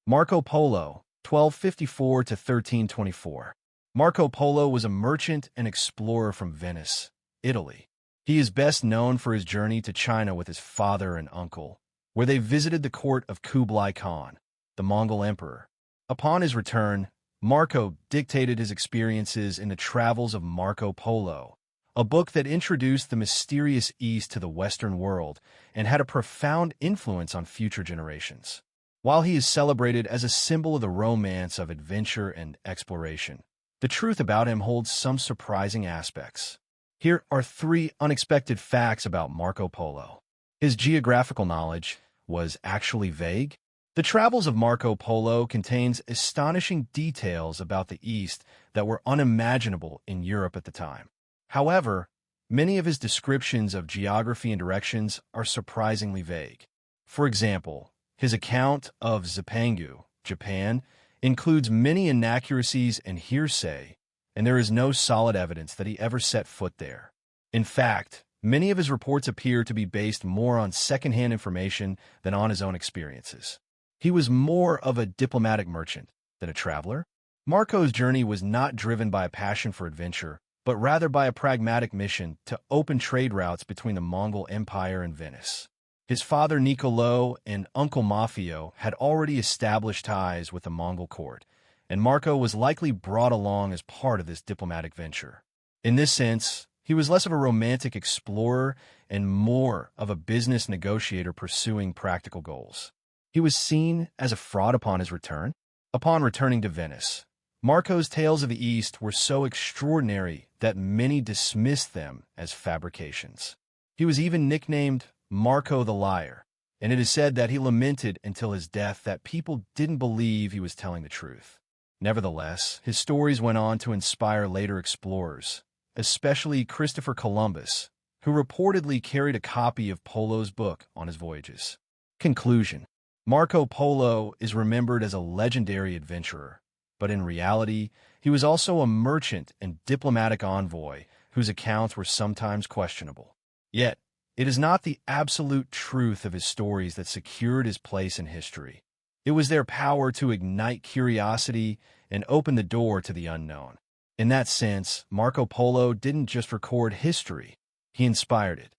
Marco Polo, 1254 to 1324. Marco Polo was a merchant and explorer from Venice, Italy. He is best known for his journey to China with his father and uncle, where they visited the court of Kublai Khan, the Mongol emperor. Upon his return, Marco dictated his experiences in the Travels of Marco Polo, a book that introduced the mysterious East to the Western world and had a profound influence on future generations. While he is celebrated as a symbol of the romance of adventure and exploration, the truth about him holds some surprising aspects. Here are 3 unexpected facts about Marco Polo. His geographical knowledge was actually vague. The Travels of Marco Polo contains astonishing details about the East that were unimaginable in Europe at the time. However, many of his descriptions of geography and directions are surprisingly vague. For example, his account of Zipangu, Japan, includes many inaccuracies and hearsay, and there is no solid evidence that he ever set foot there. In fact, many of his reports appear to be based more on secondhand information than on his own experiences. He was more of a diplomatic merchant than a traveler. Marco's journey was not driven by a passion for adventure, but rather by a pragmatic mission to open trade routes between the Mongol Empire and Venice. His father Niccolo and uncle Maffeo had already established ties with the Mongol court, and Marco was likely brought along as part of this diplomatic venture. In this sense, he was less of a romantic explorer and more of a business negotiator pursuing practical goals. He was seen as a fraud upon his return. Upon returning to Venice, Marco's tales of the East were so extraordinary that many dismissed them as fabrications. He was even nicknamed Marco the Liar, and it is said that he lamented until his death that people didn't believe he was telling the truth. Nevertheless, his stories went on to inspire later explorers, especially Christopher Columbus, who reportedly carried a copy of Polo's book on his voyages. Conclusion: Marco Polo is remembered as a legendary adventurer, but in reality, he was also a merchant and diplomatic envoy whose accounts were sometimes questionable. Yet, it is not the absolute truth of his stories that secured his place in history. It was their power to ignite curiosity and open the door to the unknown. In that sense, Marco Polo didn't just record history, he inspired it.